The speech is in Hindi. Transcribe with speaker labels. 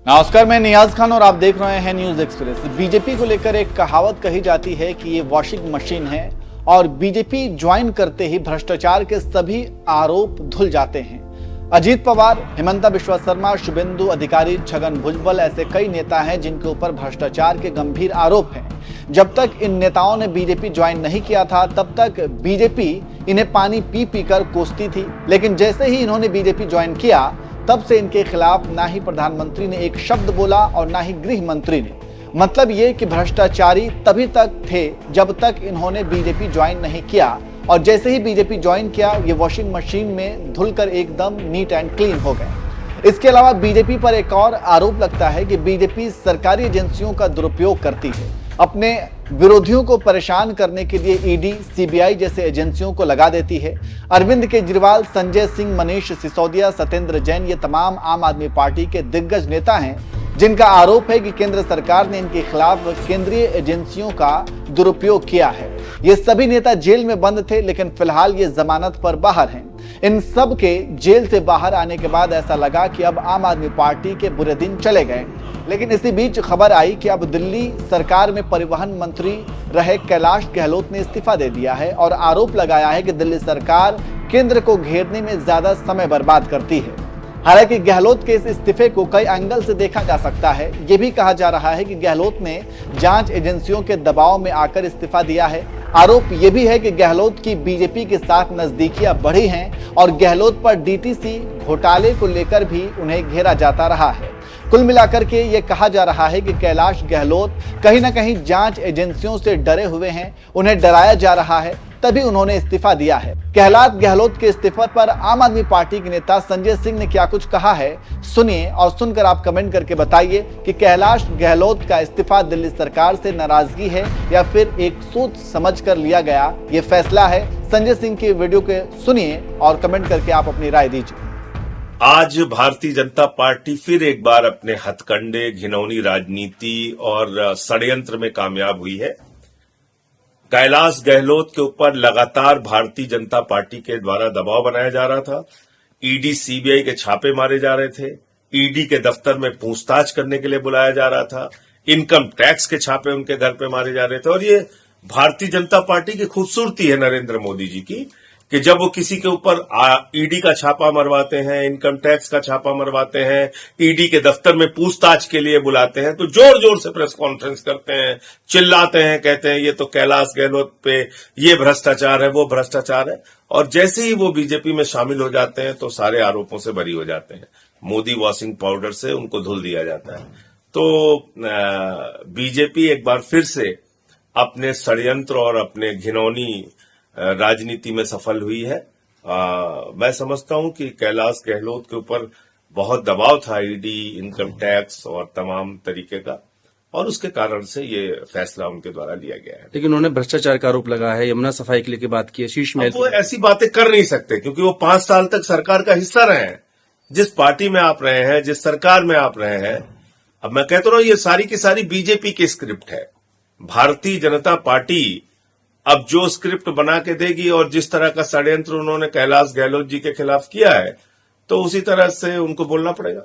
Speaker 1: नमस्कार, मैं नियाज खान और आप देख रहे हैं न्यूज एक्सप्रेस। बीजेपी को लेकर एक कहावत कही जाती है कि ये वॉशिंग मशीन है और बीजेपी ज्वाइन करते ही भ्रष्टाचार के सभी आरोप धुल जाते हैं। अजीत पवार, हिमंता बिश्वा शर्मा, शुभेंदु अधिकारी, छगन भुजबल ऐसे कई नेता हैं जिनके ऊपर भ्रष्टाचार के गंभीर आरोप हैं। जब तक इन नेताओं ने बीजेपी ज्वाइन नहीं किया था तब तक बीजेपी इन्हें पानी पी पी कर कोसती थी, लेकिन जैसे ही इन्होंने बीजेपी ज्वाइन किया तब से इनके खिलाफ ना ही प्रधानमंत्री ने एक शब्द बोला और ना ही गृह मंत्री ने। मतलब ये कि भ्रष्टाचारी तभी तक थे जब तक इन्होंने बीजेपी ज्वाइन नहीं किया, और जैसे ही बीजेपी ज्वाइन किया ये वॉशिंग मशीन में धुलकर एकदम नीट एंड क्लीन हो गए। इसके अलावा बीजेपी पर एक और आरोप लगता है कि बीजेपी सरकारी एजेंसियों का दुरुपयोग करती है, अपने विरोधियों को परेशान करने के लिए ईडी, सीबीआई जैसे एजेंसियों को लगा देती है। अरविंद केजरीवाल, संजय सिंह, मनीष सिसोदिया, सत्येंद्र जैन ये तमाम आम आदमी पार्टी के दिग्गज नेता हैं जिनका आरोप है कि केंद्र सरकार ने इनके खिलाफ केंद्रीय एजेंसियों का दुरुपयोग किया है। ये सभी नेता जेल में बंद थे, लेकिन फिलहाल ये जमानत पर बाहर हैं। इन सब के जेल से बाहर आने के बाद ऐसा लगा कि अब आम आदमी पार्टी के बुरे दिन चले गए। लेकिन इसी बीच खबर आई कि अब दिल्ली सरकार में परिवहन मंत्री रहे कैलाश गहलोत ने इस्तीफा दे दिया है और आरोप लगाया है कि दिल्ली सरकार केंद्र को घेरने में ज्यादा समय बर्बाद करती है। हालांकि गहलोत के इस इस्तीफे को कई एंगल से देखा जा सकता है। ये भी कहा जा रहा है कि गहलोत ने जांच एजेंसियों के दबाव में आकर इस्तीफा दिया है। आरोप ये भी है कि गहलोत की बीजेपी के साथ नजदीकियां बढ़ी हैं और गहलोत पर डीटीसी घोटाले को लेकर भी उन्हें घेरा जाता रहा है। कुल मिलाकर के ये कहा जा रहा है कि कैलाश गहलोत कहीं ना कहीं जांच एजेंसियों से डरे हुए हैं, उन्हें डराया जा रहा है, तभी उन्होंने इस्तीफा दिया है। कैलाश गहलोत के इस्तीफे पर आम आदमी पार्टी के नेता संजय सिंह ने क्या कुछ कहा है, सुनिए और सुनकर आप कमेंट करके बताइए कि कैलाश गहलोत का इस्तीफा दिल्ली सरकार से नाराजगी है या फिर एक सोच समझ कर लिया गया ये फैसला है। संजय सिंह की वीडियो के सुनिए और कमेंट करके आप अपनी राय दीजिए।
Speaker 2: आज भारतीय जनता पार्टी फिर एक बार अपने हथकंडे, घिनौनी राजनीति और षड्यंत्र में कामयाब हुई है। कैलाश गहलोत के ऊपर लगातार भारतीय जनता पार्टी के द्वारा दबाव बनाया जा रहा था। ईडी, सीबीआई के छापे मारे जा रहे थे। ईडी के दफ्तर में पूछताछ करने के लिए बुलाया जा रहा था। इनकम टैक्स के छापे उनके घर पे मारे जा रहे थे। और ये भारतीय जनता पार्टी की खूबसूरती है नरेंद्र मोदी जी की कि जब वो किसी के ऊपर ईडी का छापा मरवाते हैं, इनकम टैक्स का छापा मरवाते हैं, ईडी के दफ्तर में पूछताछ के लिए बुलाते हैं तो जोर जोर से प्रेस कॉन्फ्रेंस करते हैं, चिल्लाते हैं, कहते हैं ये तो कैलाश गहलोत पे ये भ्रष्टाचार है, वो भ्रष्टाचार है। और जैसे ही वो बीजेपी में शामिल हो जाते हैं तो सारे आरोपों से बरी हो जाते हैं। मोदी वॉशिंग पाउडर से उनको धुल दिया जाता है। तो बीजेपी एक बार फिर से अपने षड्यंत्र और अपने घिनौनी राजनीति में सफल हुई है। मैं समझता हूं कि कैलाश गहलोत के ऊपर बहुत दबाव था ईडी, इनकम टैक्स और तमाम तरीके का, और उसके कारण से ये फैसला उनके द्वारा लिया गया है।
Speaker 3: लेकिन उन्होंने भ्रष्टाचार का आरोप लगाया है, यमुना सफाई के लिए की बात की है, शीश महल।
Speaker 2: वो ऐसी बातें कर नहीं सकते क्योंकि वो 5 साल तक सरकार का हिस्सा रहे हैं। जिस पार्टी में आप रहे हैं, जिस सरकार में आप रहे हैं, अब मैं कहता हूं ये सारी की सारी बीजेपी की स्क्रिप्ट है। भारतीय जनता पार्टी अब जो स्क्रिप्ट बना के देगी और जिस तरह का षड्यंत्र उन्होंने कैलाश गहलोत जी के खिलाफ किया है तो उसी तरह से उनको बोलना पड़ेगा।